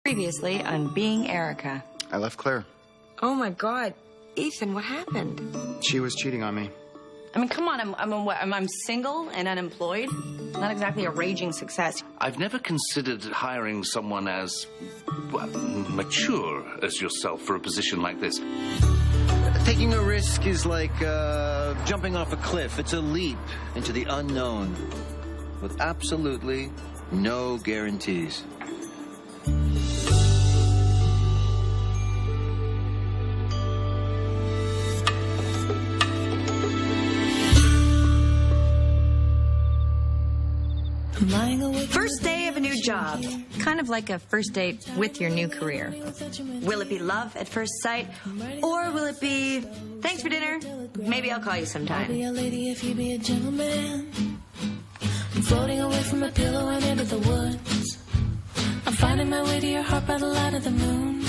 Previously on Being Erica. I left Claire. Oh my God, Ethan, what happened? She was cheating on me. I mean, come on, I'm single and unemployed. Not exactly a raging success. I've never considered hiring someone as, well, mature as yourself for a position like this. Taking a risk is like jumping off a cliff. It's a leap into the unknown with absolutely no guarantees. First day of a new job. Kind of like a first date with your new career. Will it be love at first sight? Or will it be, thanks for dinner, maybe I'll call you sometime? I'll be a lady if you be a gentleman. I'm floating away from my pillow and into the woods. I'm finding my way to your heart by the light of the moon.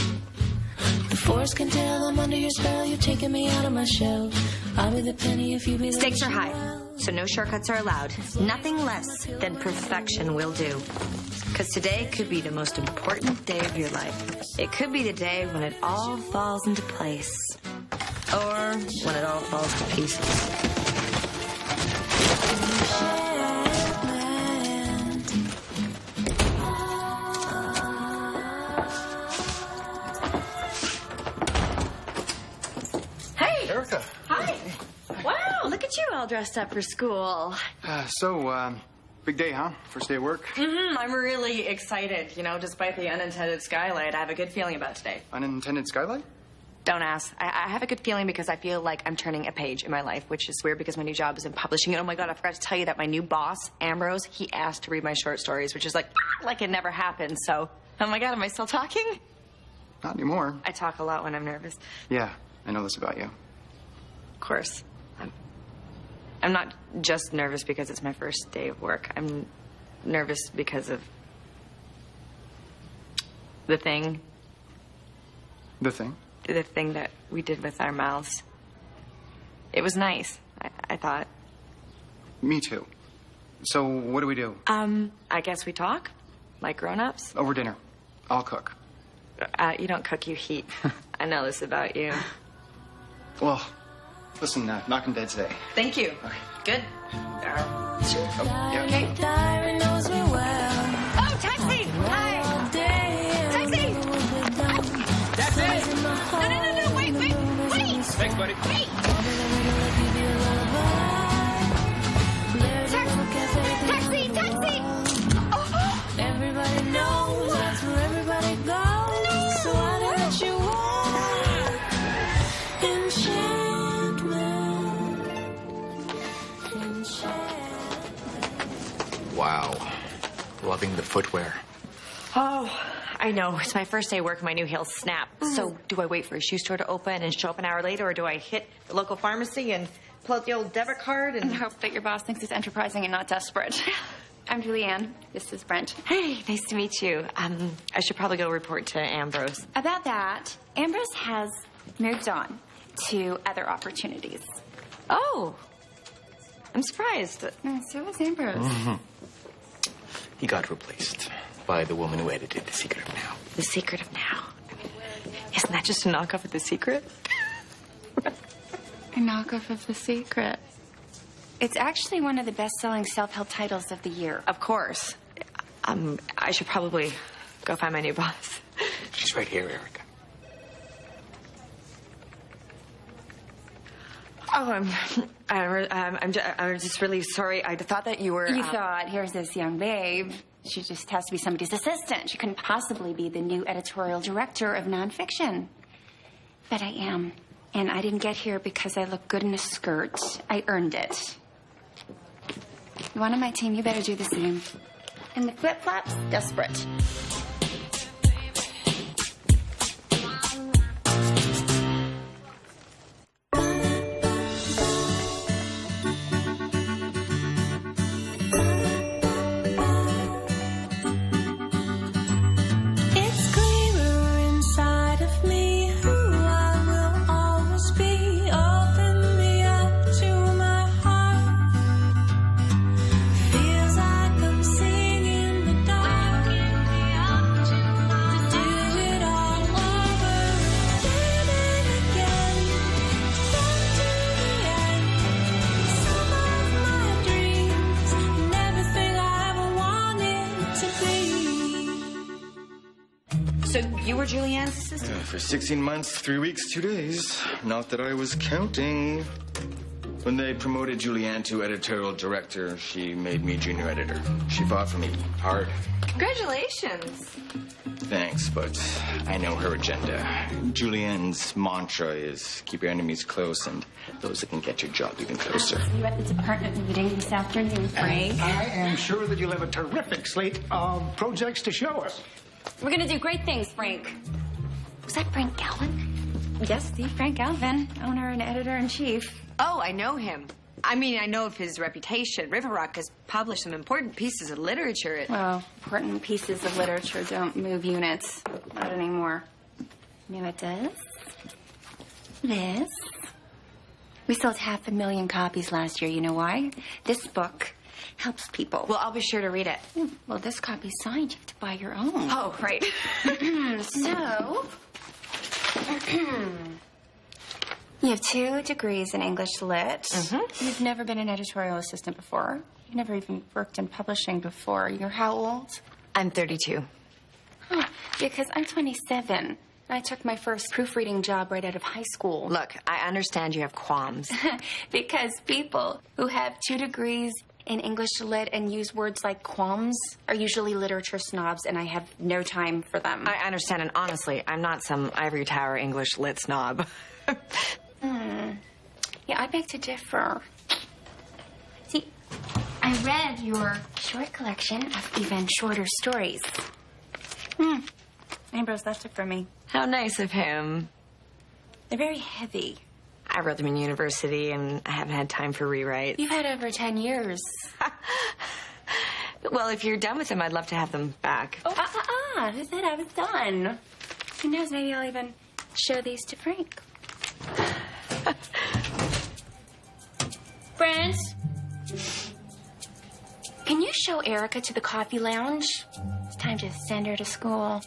The forest can tell I'm under your spell. You're taking me out of my shell. I'll be the penny if you be the Stakes are high, so no shortcuts are allowed. Nothing less than perfection will do. Because today could be the most important day of your life. It could be the day when it all falls into place. Or when it all falls to pieces. Erica. Hi. Wow, look at you all dressed up for school. Big day, huh? First day of work? Mm-hmm. I'm really excited. You know, despite the unintended skylight, I have a good feeling about today. Unintended skylight? Don't ask. I have a good feeling because I feel like I'm turning a page in my life, which is weird because my new job is in publishing. And oh my God, I forgot to tell you that my new boss, Ambrose, he asked to read my short stories, which is like it never happened. So, oh my God, am I still talking? Not anymore. I talk a lot when I'm nervous. Yeah, I know this about you. Of course. I'm not just nervous because it's my first day of work. I'm nervous because of the thing. The thing? The thing that we did with our mouths. It was nice, I thought. Me too. So what do we do? I guess we talk, like grown-ups. Over dinner. I'll cook. You don't cook, you heat. I know this about you. Well, listen, knocking dead today. Thank you. Okay. Good. Sure. Oh, yeah. Okay. diary knows me well. Oh, taxi! Hi! Taxi! That's it! No, wait! Thanks, buddy. Wait! Taxi! Oh. Everybody knows that's where everybody goes. So I let you walk. Wow. Loving the footwear. Oh, I know. It's my first day of work and my new heels snap. So do I wait for a shoe store to open and show up an hour later, or do I hit the local pharmacy and pull out the old debit card and hope that your boss thinks it's enterprising and not desperate? I'm Julianne. This is Brent. Hey, nice to meet you. I should probably go report to Ambrose. About that, Ambrose has moved on to other opportunities. Oh, I'm surprised. So was Ambrose. Mm-hmm. He got replaced by the woman who edited The Secret of Now. The Secret of Now. I mean, isn't that just a knockoff of The Secret? A knockoff of The Secret. It's actually one of the best-selling self-help titles of the year. Of course. I should probably go find my new boss. She's right here, Erica. Oh, I'm just really sorry. I thought that you were. You thought, here's this young babe. She just has to be somebody's assistant. She couldn't possibly be the new editorial director of nonfiction. But I am. And I didn't get here because I look good in a skirt. I earned it. You want on my team, you better do the same. And the flip-flops, desperate. Feels like I'm singing the dark. So you were Julianne's assistant? For 16 months, 3 weeks, 2 days. Not that I was counting. When they promoted Julianne to editorial director, she made me junior editor. She fought for me hard. Congratulations. Thanks, but I know her agenda. Julianne's mantra is keep your enemies close and those that can get your job even closer. You at the department meeting this afternoon, Frank. I am sure that you'll have a terrific slate of projects to show us. We're gonna do great things, Frank. Was that Frank Galvin? Yes, the Frank Galvin, owner and editor-in-chief. Oh, I know him. I mean, I know of his reputation. River Rock has published some important pieces of literature. Well, important pieces of literature don't move units. Not anymore. You know it does? This. We sold 500,000 copies last year. You know why? This book helps people. Well, I'll be sure to read it. Well, this copy's signed. You have to buy your own. Oh, right. So... You have 2 degrees in English Lit. Mm-hmm. You've never been an editorial assistant before. You've never even worked in publishing before. You're how old? I'm 32. Huh, because I'm 27. I took my first proofreading job right out of high school. Look, I understand you have qualms. Because people who have 2 degrees in English Lit and use words like qualms are usually literature snobs, and I have no time for them. I understand, and honestly, I'm not some ivory tower English Lit snob. Yeah, I beg to differ. See, I read your short collection of even shorter stories. Ambrose left it for me. How nice of him. They're very heavy. I wrote them in university, and I haven't had time for rewrites. You've had over 10 years. Well, if you're done with them, I'd love to have them back. Oh, who said I was done? Who knows, maybe I'll even show these to Frank. Friends, can you show Erica to the coffee lounge? It's time to send her to school.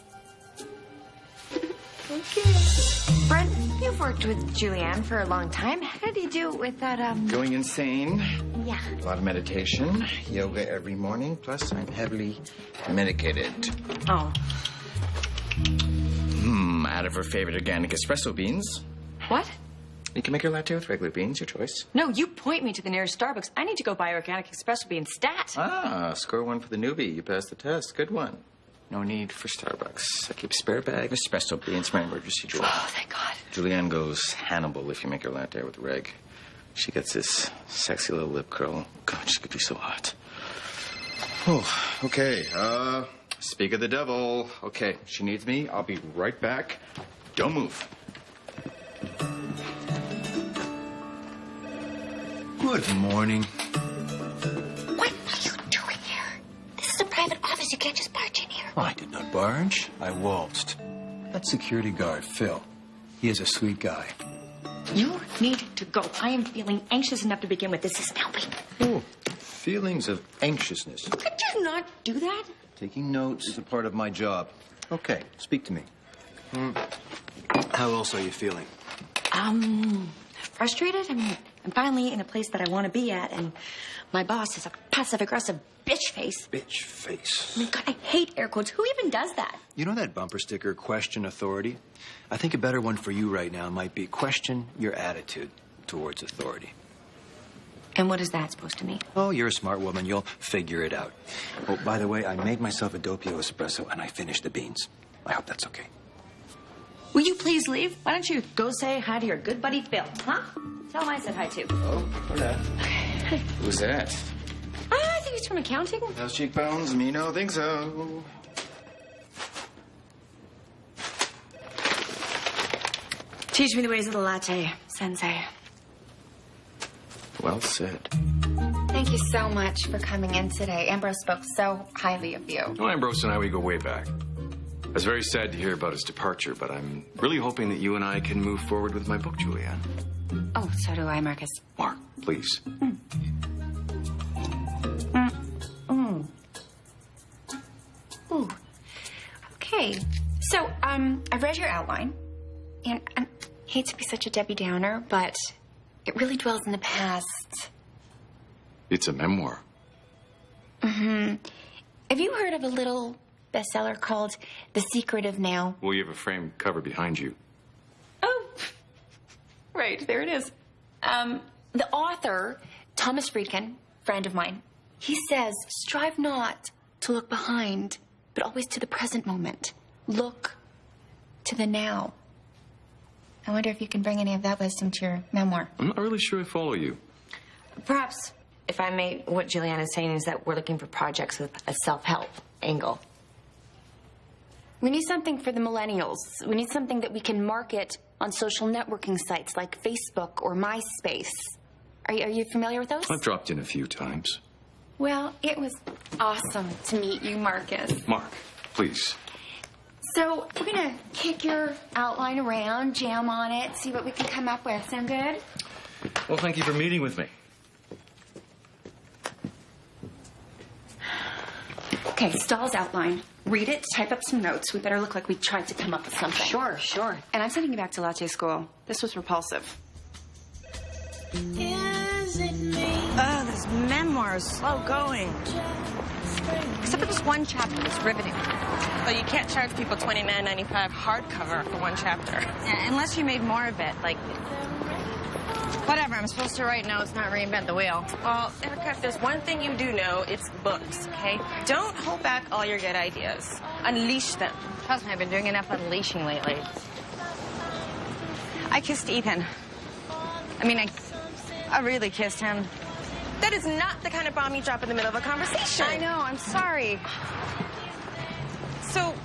Okay. Brent, you've worked with Julianne for a long time. How did you do with that, Going insane. Yeah. A lot of meditation, yoga every morning, plus I'm heavily medicated. Oh. Out of her favorite organic espresso beans. What? You can make your latte with regular beans, your choice. No, you point me to the nearest Starbucks. I need to go buy organic espresso beans stat. Ah, score 1 for the newbie. You passed the test. Good one. No need for Starbucks. I keep a spare bag of espresso beans for my emergency drawer. Oh, thank God. Julianne goes Hannibal if you make her latte with reg. She gets this sexy little lip curl. God, she could be so hot. Oh, okay. Speak of the devil. Okay, she needs me. I'll be right back. Don't move. Good morning. What are you doing here? This is a private office. You can't just barge in here. Oh, I did not barge. I waltzed. That security guard, Phil, he is a sweet guy. You need to go. I am feeling anxious enough to begin with. This isn't helping. Oh, feelings of anxiousness. Could you not do that? Taking notes is a part of my job. Okay, speak to me. How else are you feeling? Frustrated. I mean, I'm finally in a place that I want to be at, and my boss is a passive-aggressive bitch face. Bitch face. I mean, God, I hate air quotes. Who even does that? You know that bumper sticker, question authority? I think a better one for you right now might be question your attitude towards authority. And what is that supposed to mean? Oh, you're a smart woman. You'll figure it out. Oh, by the way, I made myself a doppio espresso, and I finished the beans. I hope that's okay. Will you please leave? Why don't you go say hi to your good buddy Phil, huh? Tell him I said hi, too. Oh, hola. Okay. Who's that? I think he's from accounting. Those cheekbones, me no think so. Teach me the ways of the latte, sensei. Well said. Thank you so much for coming in today. Ambrose spoke so highly of you. Well, Ambrose and I, we go way back. I was very sad to hear about his departure, but I'm really hoping that you and I can move forward with my book, Julianne. Oh, so do I, Marcus. Mark, please. Ooh. Okay. So, I've read your outline, and I hate to be such a Debbie Downer, but it really dwells in the past. It's a memoir. Have you heard of a little bestseller called The Secret of Now. Well, you have a framed cover behind you. Oh, right, there it is. The author, Thomas Friedkin, friend of mine, he says, strive not to look behind, but always to the present moment. Look to the now. I wonder if you can bring any of that wisdom to your memoir. I'm not really sure I follow you. Perhaps, if I may, what Juliana's saying is that we're looking for projects with a self-help angle. We need something for the millennials. We need something that we can market on social networking sites like Facebook or MySpace. Are you familiar with those? I've dropped in a few times. Well, it was awesome to meet you, Marcus. Mark, please. So we're gonna kick your outline around, jam on it, see what we can come up with. Sound good? Well, thank you for meeting with me. Okay, Stahl's outline. Read it, type up some notes. We better look like we tried to come up with something. Sure, sure. And I'm sending you back to latte school. This was repulsive. Oh, this memoir is slow going. Except for this one chapter that's riveting. But you can't charge people $29.95 hardcover for one chapter. Yeah, unless you made more of it, like... Whatever, I'm supposed to write notes, not reinvent the wheel. Well, Erica, if there's one thing you do know, it's books, okay? Don't hold back all your good ideas. Unleash them. Trust me, I've been doing enough unleashing lately. I kissed Ethan. I mean, I really kissed him. That is not the kind of bomb you drop in the middle of a conversation. I know, I'm sorry. So,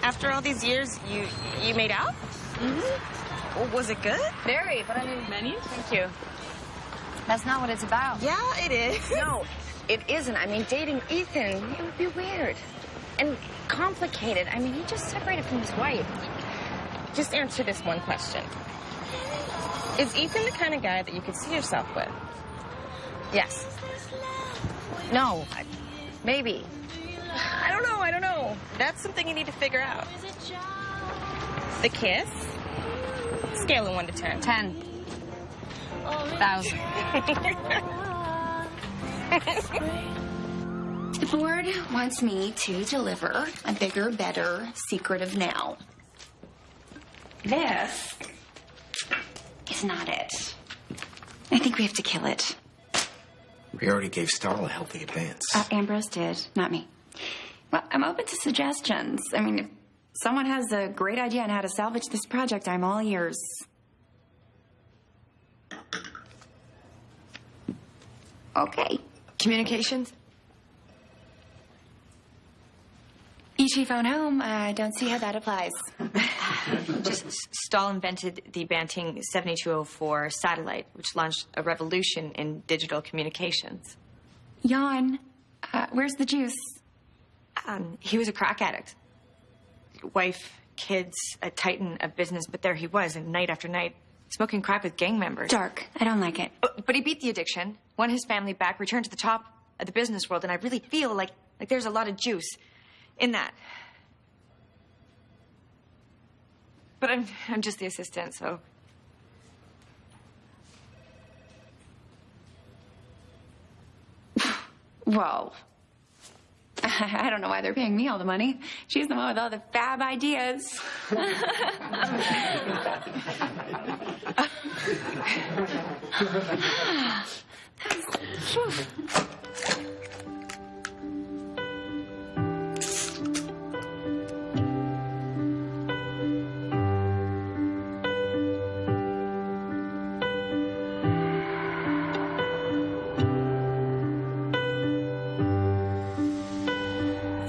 after all these years, you made out? Mm-hmm. Was it good? Very, but I mean... Many? Thank you. That's not what it's about. Yeah, it is. No, it isn't. I mean, dating Ethan, it would be weird. And complicated. I mean, he just separated from his wife. Just answer this one question. Is Ethan the kind of guy that you could see yourself with? Yes. No. Maybe. I don't know. That's something you need to figure out. The kiss? Scale of 1 to 10. 10,000. The board wants me to deliver a bigger, better Secret of Now. This is not it. I think we have to kill it. We already gave Stahl a healthy advance. Ambrose did, not me. Well, I'm open to suggestions. I mean, if someone has a great idea on how to salvage this project, I'm all ears. Okay. Communications? ET phone home. I don't see how that applies. Just Stahl invented the Banting 7204 satellite, which launched a revolution in digital communications. Jan, where's the juice? He was a crack addict. Wife, kids, a titan of business, but there he was, and night after night, smoking crack with gang members. Dark. I don't like it. But he beat the addiction, won his family back, returned to the top of the business world, and I really feel like there's a lot of juice in that. But I'm just the assistant, so... Whoa. I don't know why they're paying me all the money. She's the one with all the fab ideas.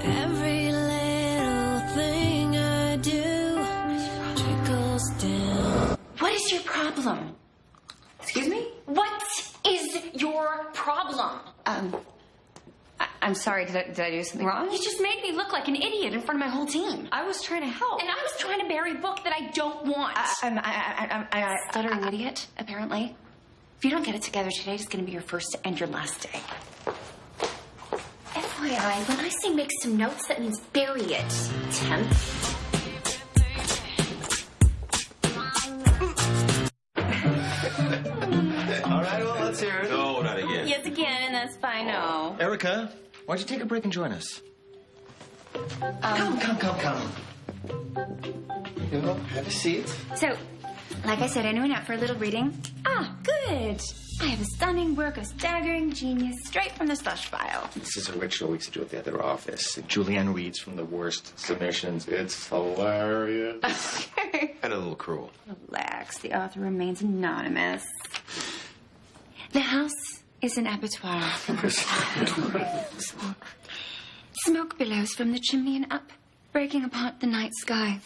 Every little thing I do trickles down. What is your problem? Excuse me? What is your problem? I'm sorry, did I do something wrong? You just made me look like an idiot in front of my whole team. I was trying to help. And I was trying to bury a book that I don't want. I'm stuttering idiot, apparently. If you don't get it together, today's going to be your first and your last day. FYI, when I say make some notes, that means bury it. Temp. All right, well, let's hear it. No, not again. Yes, again, and that's fine, no. Erica, why don't you take a break and join us? Come. You know, have a seat. So, like I said, I went out for a little reading. Ah, good. I have a stunning work of staggering genius straight from the slush file. This is a ritual we used to do at the other office. Julianne reads from the worst submissions. It's hilarious. And a little cruel. Relax. The author remains anonymous. The house is an abattoir. Smoke billows from the chimney and up, breaking apart the night sky.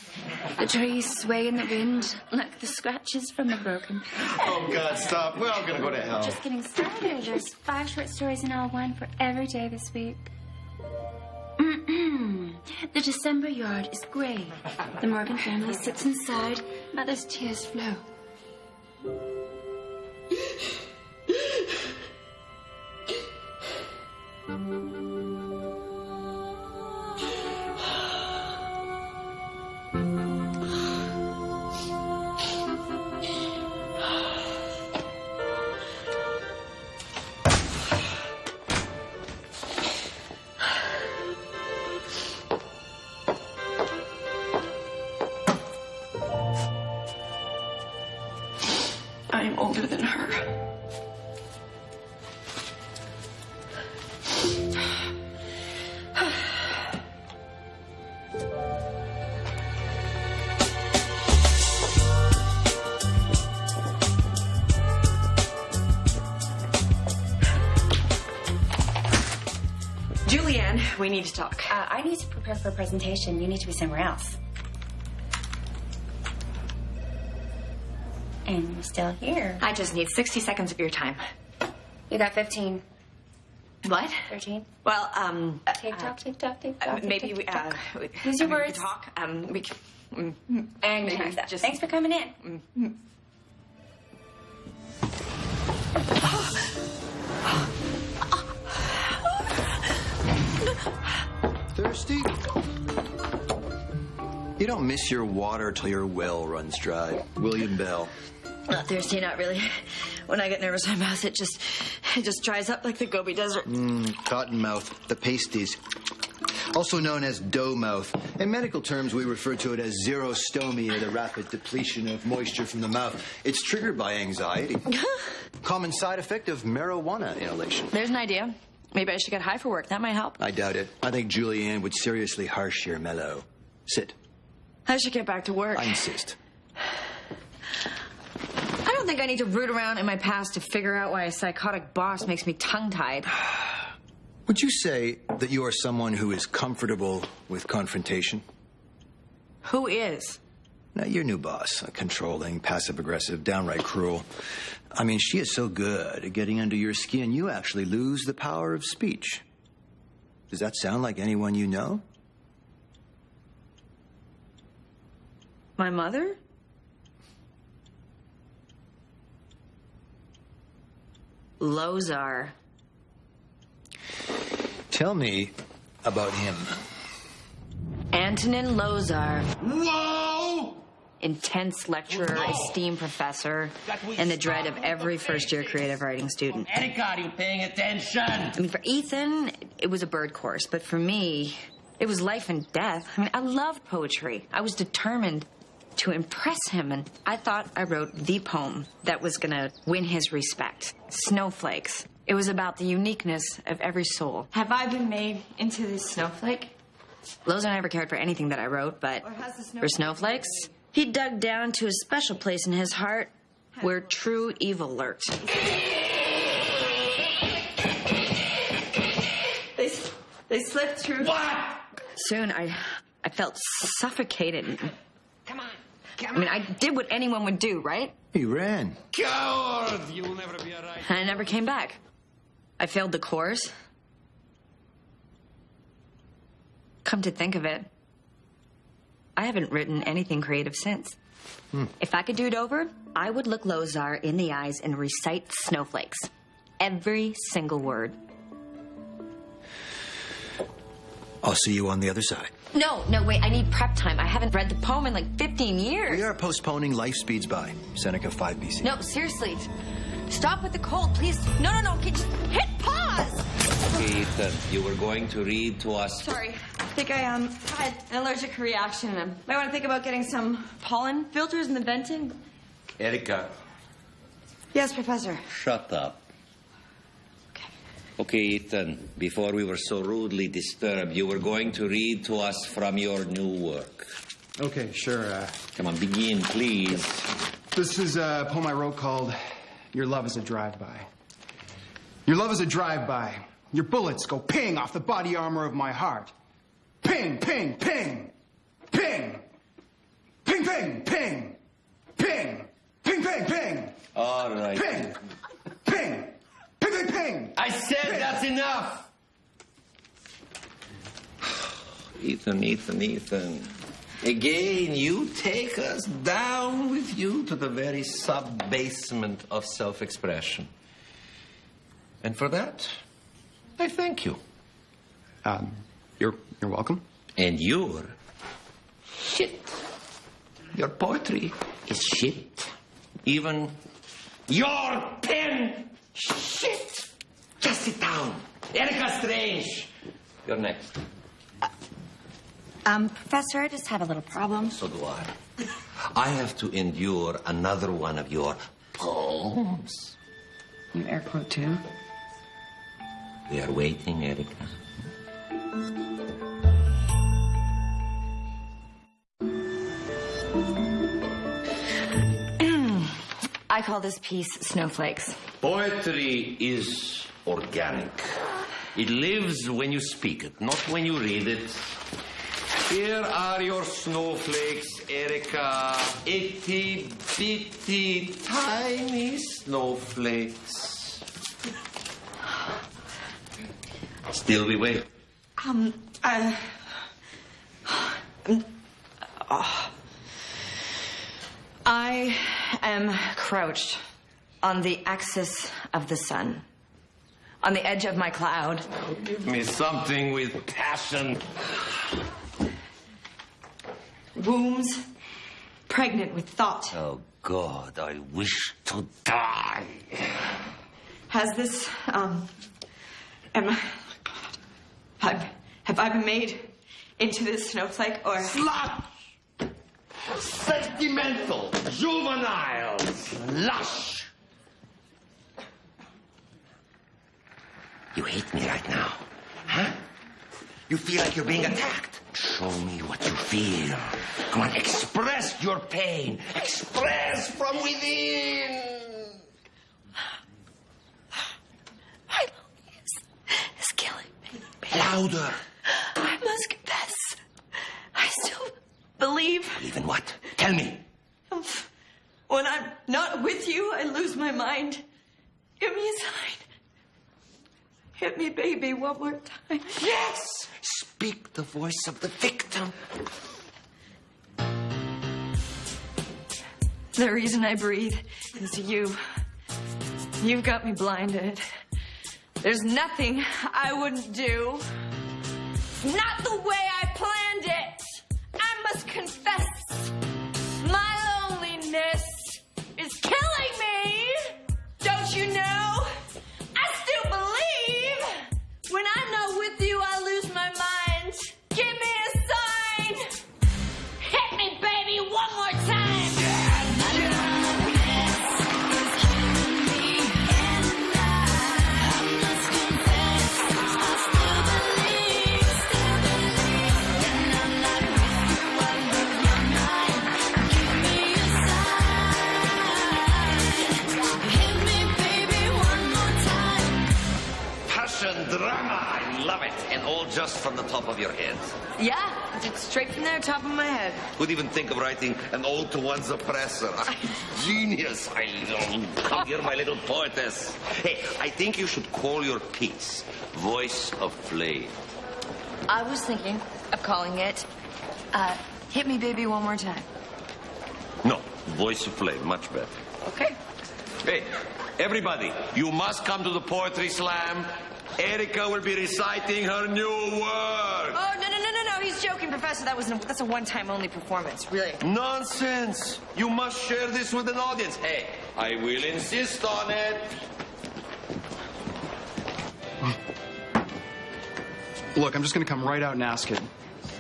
The trees sway in the wind like the scratches from a broken pane. Oh, God, stop. We're all gonna go to hell. Just getting started. There's 5 short stories in all, 1 for every day this week. The December yard is gray. The Morgan family sits inside. Mother's tears flow. I'm older than her. Julianne, we need to talk. I need to prepare for a presentation. You need to be somewhere else. And you're still here. I just need 60 seconds of your time. You got 15. What? 13. Well, Tick-tock. maybe we, Use your words. We could talk. We can, And maybe time's up. just... Thanks for coming in. Thirsty? You don't miss your water till your well runs dry. William Bell. Not thirsty, not really. When I get nervous, my mouth, it just dries up like the Gobi Desert. Cottonmouth, the pasties. Also known as dough mouth. In medical terms, we refer to it as xerostomia, the rapid depletion of moisture from the mouth. It's triggered by anxiety. Common side effect of marijuana inhalation. There's an idea. Maybe I should get high for work. That might help. I doubt it. I think Julianne would seriously harsh your mellow. Sit. I should get back to work. I insist. I don't think I need to root around in my past to figure out why a psychotic boss makes me tongue-tied. Would you say that you are someone who is comfortable with confrontation? Who is? Now, your new boss, controlling, passive-aggressive, downright cruel. I mean, she is so good at getting under your skin, you actually lose the power of speech. Does that sound like anyone you know? My mother? Lozar. Tell me about him. Antonin Lozar. Whoa! Intense lecturer, esteemed professor, and the dread of every first-year creative writing student. Erica, are you paying attention? I mean, for Ethan, it was a bird course, but for me, it was life and death. I mean, I loved poetry. I was determined to impress him, and I thought I wrote the poem that was gonna win his respect. Snowflakes. It was about the uniqueness of every soul. Have I been made into this snowflake? Lozar never cared for anything that I wrote, but for snowflakes, he dug down to a special place in his heart where true evil lurked. They slipped through. What? Soon, I felt suffocated. Come on. I mean, I did what anyone would do, right? He ran. Coward! You'll never be alright. And I never came back. I failed the course. Come to think of it, I haven't written anything creative since. If I could do it over, I would look Lozar in the eyes and recite snowflakes. Every single word. I'll see you on the other side. No, wait, I need prep time. I haven't read the poem in like 15 years. We are postponing Life Speeds By, Seneca 5 BC. No, seriously. Stop with the cold, please. No. Just hit pause. Ethan, you were going to read to us. Sorry. think I had an allergic reaction. I might want to think about getting some pollen filters in the venting. Erica. Yes, Professor. Shut up. Okay, Ethan, before we were so rudely disturbed, you were going to read to us from your new work. Okay, sure. Come on, begin, please. This is a poem I wrote called Your Love is a Drive-By. Your love is a drive-by. Your bullets go ping off the body armor of my heart. Ping, ping, ping. Ping. Ping, ping, ping. Ping. Ping, ping, ping. All right. Ping. Ping. Ping, ping, ping. I said ping. That's enough. Ethan. Again, you take us down with you to the very sub-basement of self-expression. And for that, I thank you. You're welcome. And you're shit. Your poetry is shit. Even your pen, shit. Just sit down. Erica Strange. You're next. Professor, I just have a little problem. So do I. I have to endure another one of your poems. You air quote too? We are waiting, Erica. I call this piece Snowflakes. Poetry is organic. It lives when you speak it, not when you read it. Here are your snowflakes, Erica. Itty-bitty, tiny snowflakes. Still we wait. I am crouched on the axis of the sun, on the edge of my cloud. Oh, give me something with passion. Wombs pregnant with thought. Oh, God, I wish to die. Has this, have I been made into this snowflake, or... Slut! Sentimental, juvenile, lush. You hate me right now, huh? You feel like you're being attacked. Show me what you feel. Come on, express your pain. Express from within. My loneliness is killing me. Louder. I must confess, I still believe... Believe in what? Tell me. When I'm not with you, I lose my mind. Give me a sign. Hit me, baby, one more time. Yes! Speak the voice of the victim. The reason I breathe is you. You've got me blinded. There's nothing I wouldn't do. Not the way I planned it. I must confess, my loneliness is killing me. Don't you know? I still believe when I'm not with you, I lose my mind. Give me a sign. Hit me, baby, one more time. Drama, I love it. And all just from the top of your head. Yeah, it's straight from there, top of my head. Who'd even think of writing an ode to one's oppressor? Genius. Come here, my little poetess. Hey, I think you should call your piece Voice of Flame. I was thinking of calling it Hit Me, Baby, One More Time. No, Voice of Flame, much better. Okay. Hey, everybody, you must come to the poetry slam. Erica will be reciting her new work. Oh, no. He's joking, Professor. That's a one-time only performance, really. Nonsense. You must share this with an audience. Hey, I will insist on it. Look, I'm just going to come right out and ask it.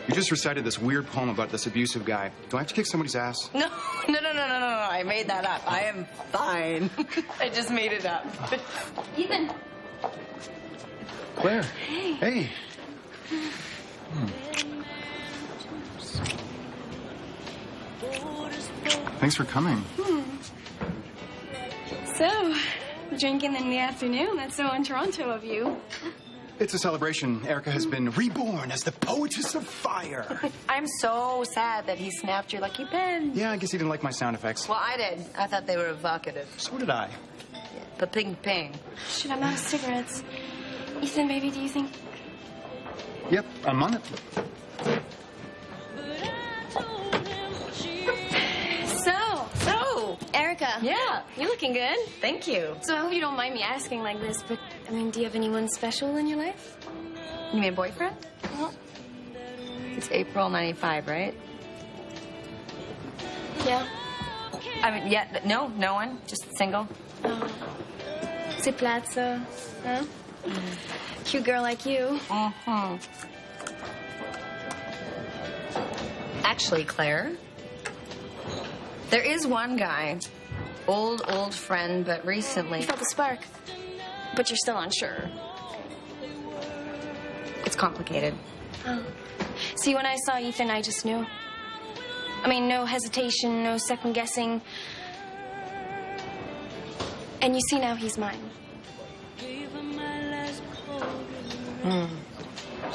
You just recited this weird poem about this abusive guy. Do I have to kick somebody's ass? No. I made that up. I am fine. I just made it up. Ethan. Claire. Hey. Hey. Thanks for coming. So, drinking in the afternoon, that's so un-Toronto of you. It's a celebration. Erica has been reborn as the poetess of fire. I'm so sad that he snapped your lucky pen. Yeah, I guess he didn't like my sound effects. Well, I did. I thought they were evocative. So did I. Pa-ping ping. Shit, I'm out of cigarettes. Ethan, baby, do you think... Yep, I'm on it. So, Erica. Yeah. You're looking good. Thank you. So I hope you don't mind me asking like this, but, I mean, do you have anyone special in your life? You mean boyfriend? Well, it's April 95, right? yeah. I mean, yeah, no one. Just single. C'est plate, ça. Huh? Cute girl like you. Mm-hmm. Actually, Claire, there is one guy, old friend, but recently... You felt the spark, but you're still unsure. It's complicated. Oh. See, when I saw Ethan, I just knew. I mean, no hesitation, no second guessing. And you see now he's mine.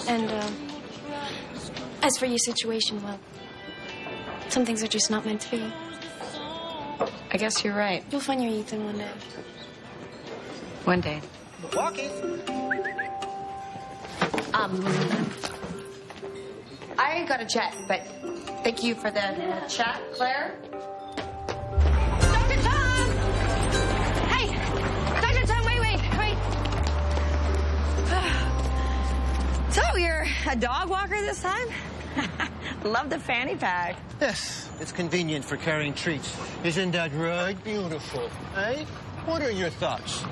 And, as for your situation, well, some things are just not meant to be. I guess you're right. You'll find your Ethan one day. One day. Walking. I got a jet, but thank you for the chat, Claire. Dr. Tom! Hey! Dr. Tom, wait. So, you're a dog walker this time? Love the fanny pack. Yes, it's convenient for carrying treats. Isn't that right? Beautiful, eh? What are your thoughts?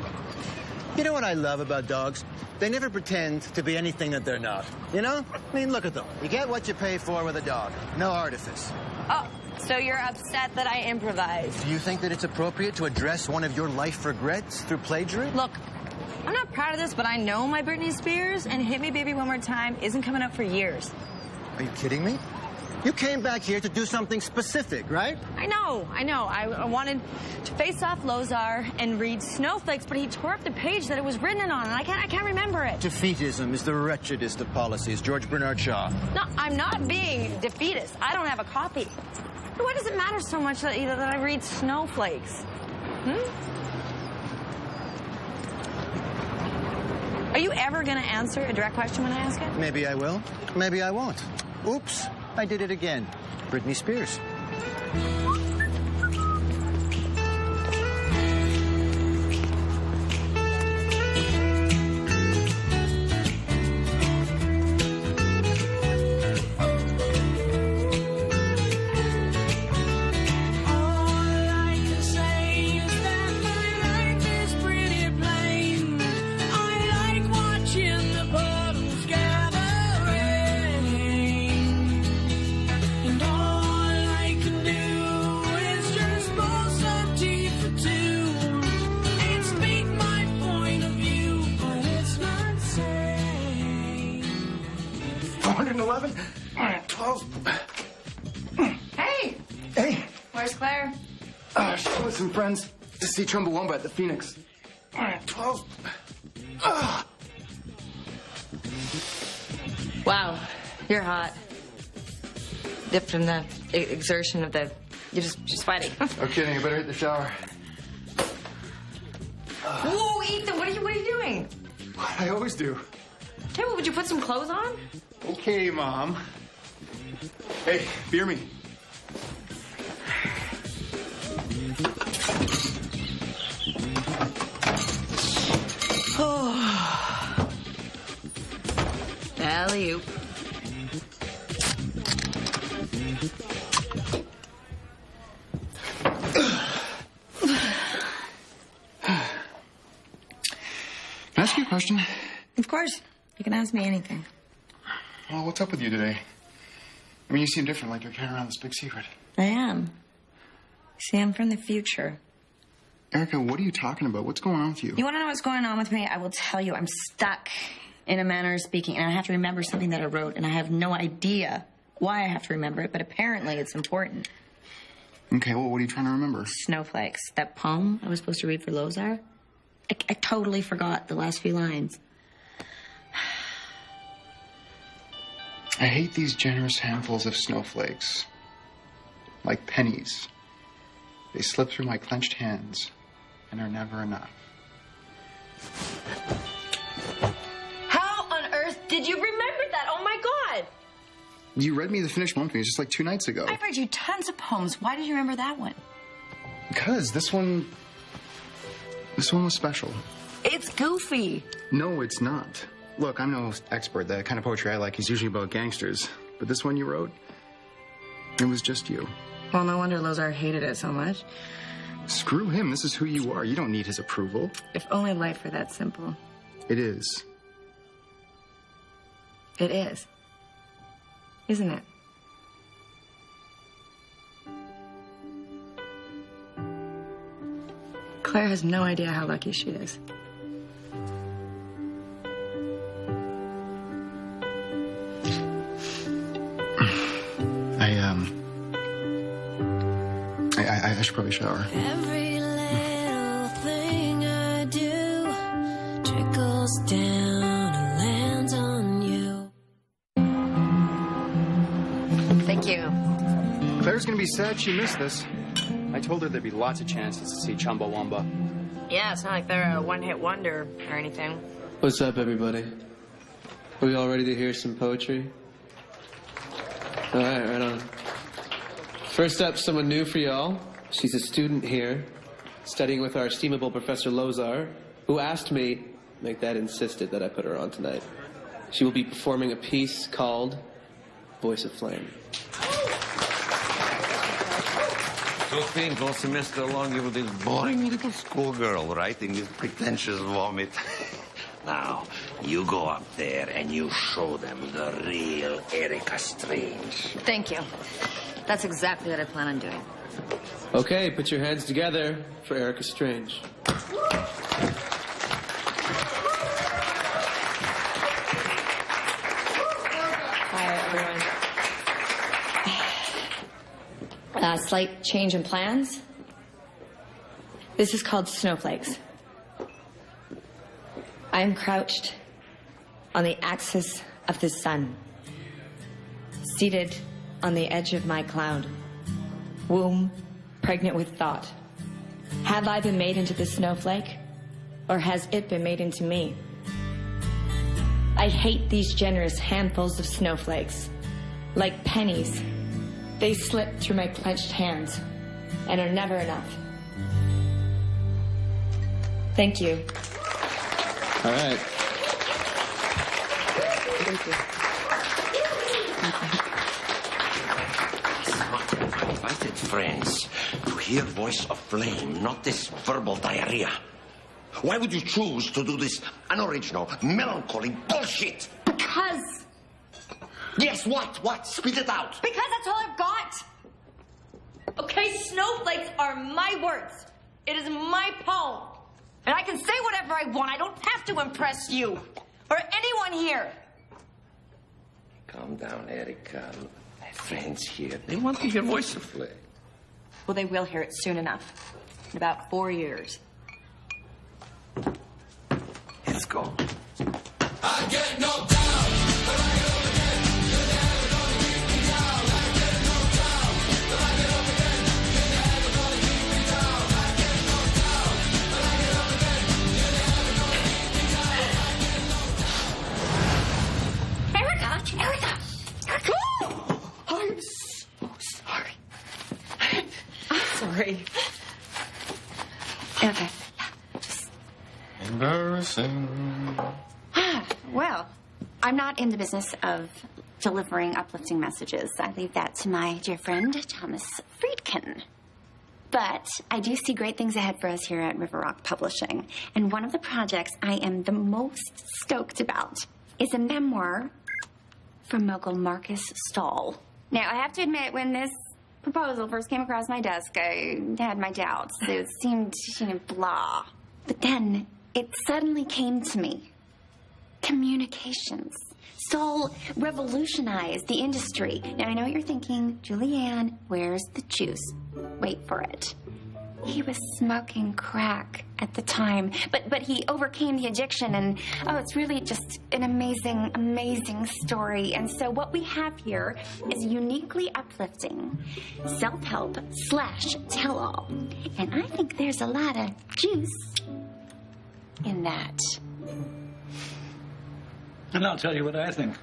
You know what I love about dogs? They never pretend to be anything that they're not. You know? I mean, look at them. You get what you pay for with a dog. No artifice. Oh, so you're upset that I improvised. Do you think that it's appropriate to address one of your life regrets through plagiarism? Look, I'm not proud of this, but I know my Britney Spears and Hit Me Baby One More Time isn't coming up for years. Are you kidding me? You came back here to do something specific, right? I know. I wanted to face off Lozar and read Snowflakes, but he tore up the page that it was written on, and I can't remember it. Defeatism is the wretchedest of policies. George Bernard Shaw. No, I'm not being defeatist. I don't have a copy. Why does it matter so much that I read Snowflakes? Are you ever going to answer a direct question when I ask it? Maybe I will. Maybe I won't. Oops, I did it again. Britney Spears. Some friends to see Chumbawamba at the Phoenix. 12. Wow, you're hot. Dipped from the exertion of the... You're just sweaty. No kidding, you better hit the shower. Whoa, Ethan, what are you doing? What I always do. Okay, well, would you put some clothes on? Okay, Mom. Hey, beer me. Alley-oop. Can I ask you a question? Of course. You can ask me anything. Well, what's up with you today? I mean, you seem different, like you're carrying around this big secret. I am. See, I'm from the future. Erica, what are you talking about? What's going on with you? You want to know what's going on with me? I will tell you. I'm stuck in a manner of speaking, and I have to remember something that I wrote, and I have no idea why I have to remember it, but apparently it's important. Okay, well, what are you trying to remember? Snowflakes. That poem I was supposed to read for Lozar. I totally forgot the last few lines. I hate these generous handfuls of snowflakes. Like pennies. They slip through my clenched hands and are never enough. How on earth did you remember that? Oh, my God. You read me the finished one for me just like 2 nights ago. I've read you tons of poems. Why did you remember that one? Because this one was special. It's goofy. No, it's not. Look, I'm no expert. The kind of poetry I like is usually about gangsters. But this one you wrote, it was just you. Well, no wonder Lozar hated it so much. Screw him. This is who you are. You don't need his approval. If only life were that simple. It is. It is. Isn't it? Claire has no idea how lucky she is. I should probably shower. Every little thing I do trickles down and lands on you. Thank you. Claire's gonna be sad she missed this. I told her there'd be lots of chances to see Chumbawamba. Yeah, it's not like they're a one-hit wonder or anything. What's up, everybody? Are we all ready to hear some poetry? All right on. First up, someone new for y'all. She's a student here, studying with our estimable Professor Lozar, who asked me, make that insisted that I put her on tonight. She will be performing a piece called Voice of Flame. So think all semester long you were this boring little schoolgirl writing this pretentious vomit. Now, you go up there and you show them the real Erica Strange. Thank you. That's exactly what I plan on doing. Okay, put your hands together for Erica Strange. Hi, everyone. Slight change in plans. This is called Snowflakes. I am crouched on the axis of the sun, seated on the edge of my cloud, womb pregnant with thought. Have I been made into the snowflake, or has it been made into me? I hate these generous handfuls of snowflakes. Like pennies, they slip through my clenched hands and are never enough. Thank you. All right. Thank you. I invited friends to hear Voice of Flame, not this verbal diarrhea. Why would you choose to do this unoriginal, melancholy bullshit? Because. Yes, what? What? Spit it out. Because that's all I've got. Okay, snowflakes are my words. It is my poem. And I can say whatever I want. I don't have to impress you or anyone here. Calm down, Erica. My friends here, they want to hear Voice of Flame. Well, they will hear it soon enough. In about 4 years. Let's go. I get knocked down, but I get up again. You're never gonna keep me down. I get knocked down, but I get up again. You're never gonna keep me down. I get knocked down, but I get up again. You're never gonna keep me down. I get knocked down. Erica! Erica! Erica! I'm so sorry. I'm sorry. Okay. Embarrassing. Well, I'm not in the business of delivering uplifting messages. I leave that to my dear friend, Thomas Friedkin. But I do see great things ahead for us here at River Rock Publishing. And one of the projects I am the most stoked about is a memoir from mogul Marcus Stahl. Now, I have to admit, when this proposal first came across my desk, I had my doubts. It seemed, blah. But then it suddenly came to me. Communications. Saul revolutionized the industry. Now, I know what you're thinking, Julianne, where's the juice? Wait for it. He was smoking crack at the time, but he overcame the addiction, and it's really just an amazing, amazing story. And so what we have here is uniquely uplifting, self-help / tell-all. And I think there's a lot of juice in that. And I'll tell you what I think.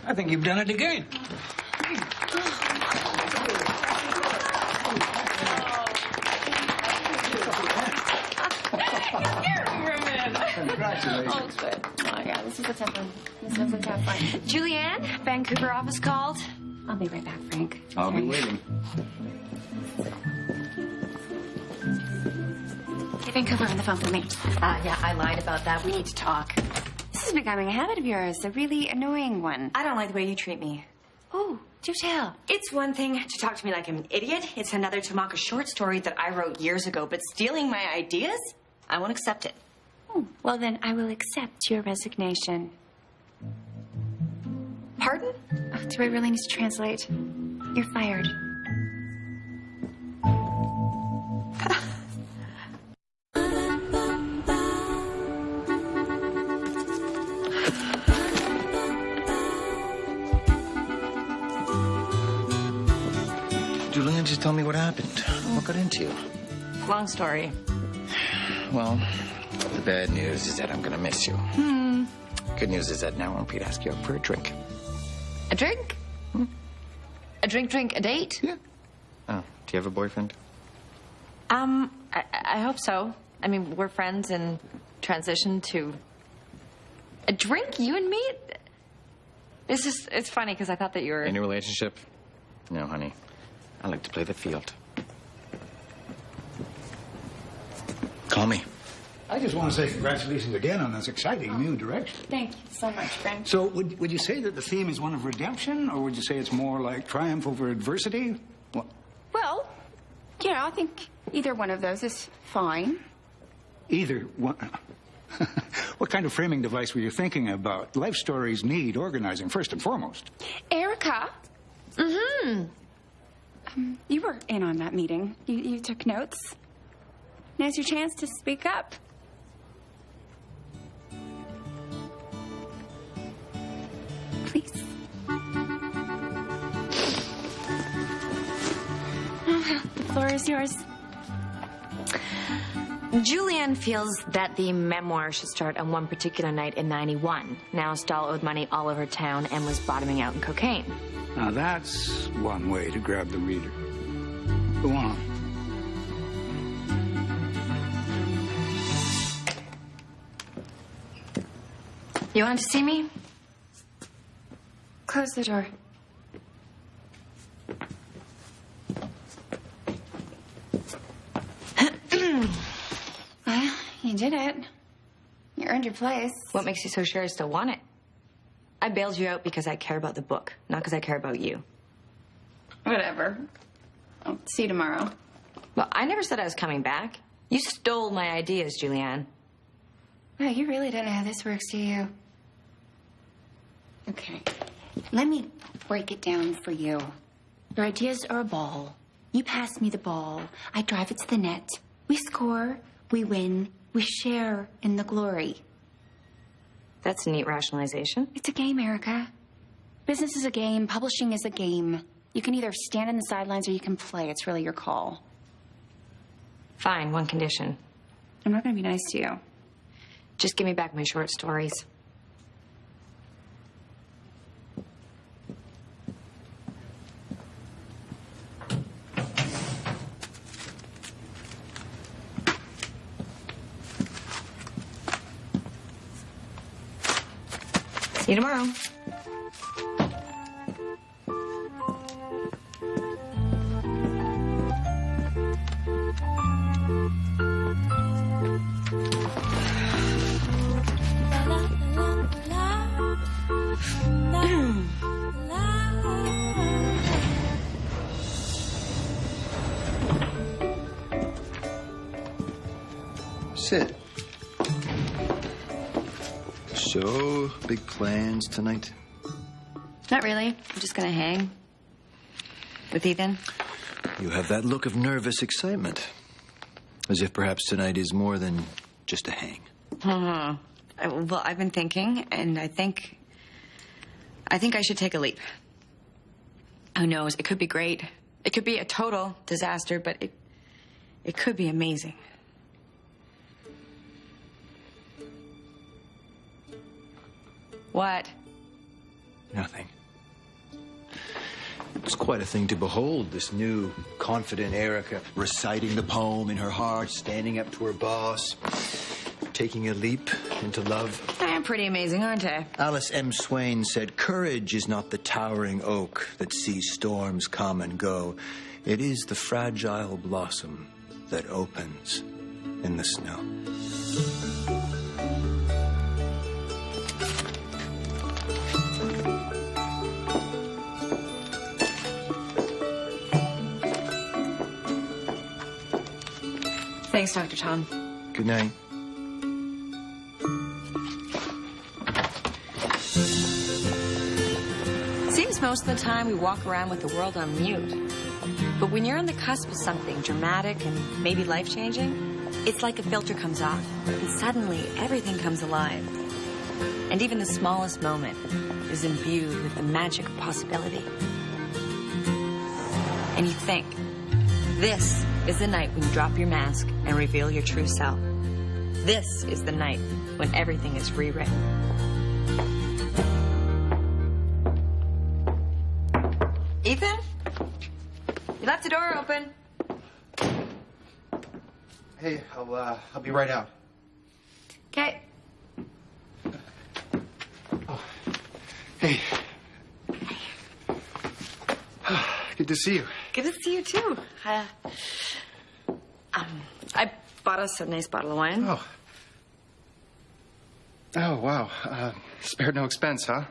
I think you've done it again. Congratulations. Oh, good. Oh, yeah, this is a tough one. This was a tough one. Julianne, Vancouver office called. I'll be right back, Frank. I'll be waiting. Hey, Vancouver, on the phone for me. Yeah, I lied about that. We need to talk. This is becoming a habit of yours, a really annoying one. I don't like the way you treat me. Oh, do tell. It's one thing to talk to me like I'm an idiot. It's another to mock a short story that I wrote years ago. But stealing my ideas? I won't accept it. Oh, well, then I will accept your resignation. Pardon? Oh, do I really need to translate? You're fired. Julianne, just tell me what happened. What got into you? Long story. Well, the bad news is that I'm gonna miss you. Good news is that now I won't be to ask you out for a drink. A drink? A drink, a date? Yeah. Oh, do you have a boyfriend? I hope so. I mean, we're friends and transition to a drink, you and me? It's funny because I thought that you were... In a relationship? No, honey. I like to play the field. Call me. I just want to say congratulations again on this exciting new direction. Thank you so much, Frank. So would you say that the theme is one of redemption, or would you say it's more like triumph over adversity? What? Well, I think either one of those is fine. Either one. What kind of framing device were you thinking about? Life stories need organizing first and foremost. Erica. You were in on that meeting. You took notes. Now's your chance to speak up. Please. The floor is yours. Julianne feels that the memoir should start on one particular night in '91. Now Stahl owed money all over town and was bottoming out in cocaine. Now that's one way to grab the reader. Go on. You wanted to see me? Close the door. Well, you did it. You earned your place. What makes you so sure I still want it? I bailed you out because I care about the book, not because I care about you. Whatever. I'll see you tomorrow. Well, I never said I was coming back. You stole my ideas, Julianne. Wow, you really don't know how this works, do you? Okay. Let me break it down for you. Your ideas are a ball. You pass me the ball. I drive it to the net. We score. We win. We share in the glory. That's a neat rationalization. It's a game, Erica. Business is a game. Publishing is a game. You can either stand in the sidelines or you can play. It's really your call. Fine, one condition. I'm not going to be nice to you. Just give me back my short stories. See you tomorrow. Sit. So, big plans tonight? Not really. I'm just gonna hang with Ethan. You have that look of nervous excitement. As if perhaps tonight is more than just a hang. Well, I've been thinking, and I think I should take a leap. Who knows? It could be great. It could be a total disaster, but it could be amazing. What? Nothing. It's quite a thing to behold, this new, confident Erica reciting the poem in her heart, standing up to her boss, taking a leap into love. I'm pretty amazing, aren't I? Alice M. Swain said, "Courage is not the towering oak that sees storms come and go. It is the fragile blossom that opens in the snow." Thanks, Dr. Tom. Good night. Seems most of the time we walk around with the world on mute. But when you're on the cusp of something dramatic and maybe life-changing, it's like a filter comes off, and suddenly everything comes alive. And even the smallest moment is imbued with the magic of possibility. And you think, this is the night when you drop your mask and reveal your true self. This is the night when everything is rewritten. Ethan? You left the door open. Hey, I'll be right out. Okay. Oh. Hey. Good to see you. Good to see you, too. I bought us a nice bottle of wine. Oh. Oh, wow. Spared no expense, huh?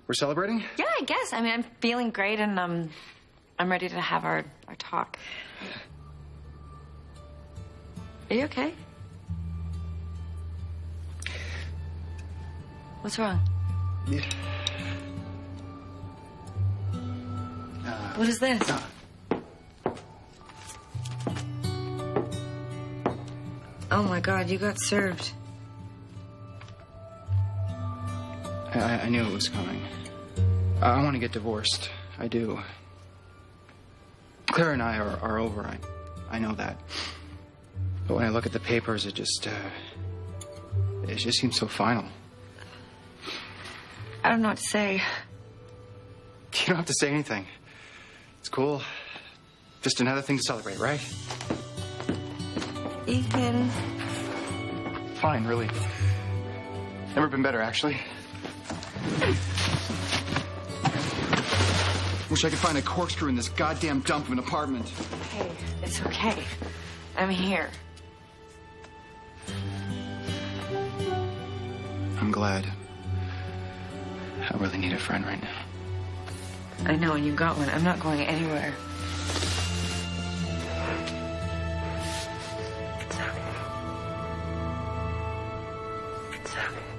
We're celebrating? Yeah, I guess. I mean, I'm feeling great, and I'm ready to have our talk. Are you okay? What's wrong? Yeah. What is this? Oh, my God, you got served. I knew it was coming. I want to get divorced. I do. Claire and I are over. I know that. But when I look at the papers, it just seems so final. I don't know what to say. You don't have to say anything. It's cool. Just another thing to celebrate, right? Ethan. Fine, really. Never been better, actually. Wish I could find a corkscrew in this goddamn dump of an apartment. Hey, it's okay. I'm here. I'm glad. I really need a friend right now. I know, and you got one. I'm not going anywhere. It's okay. It's okay.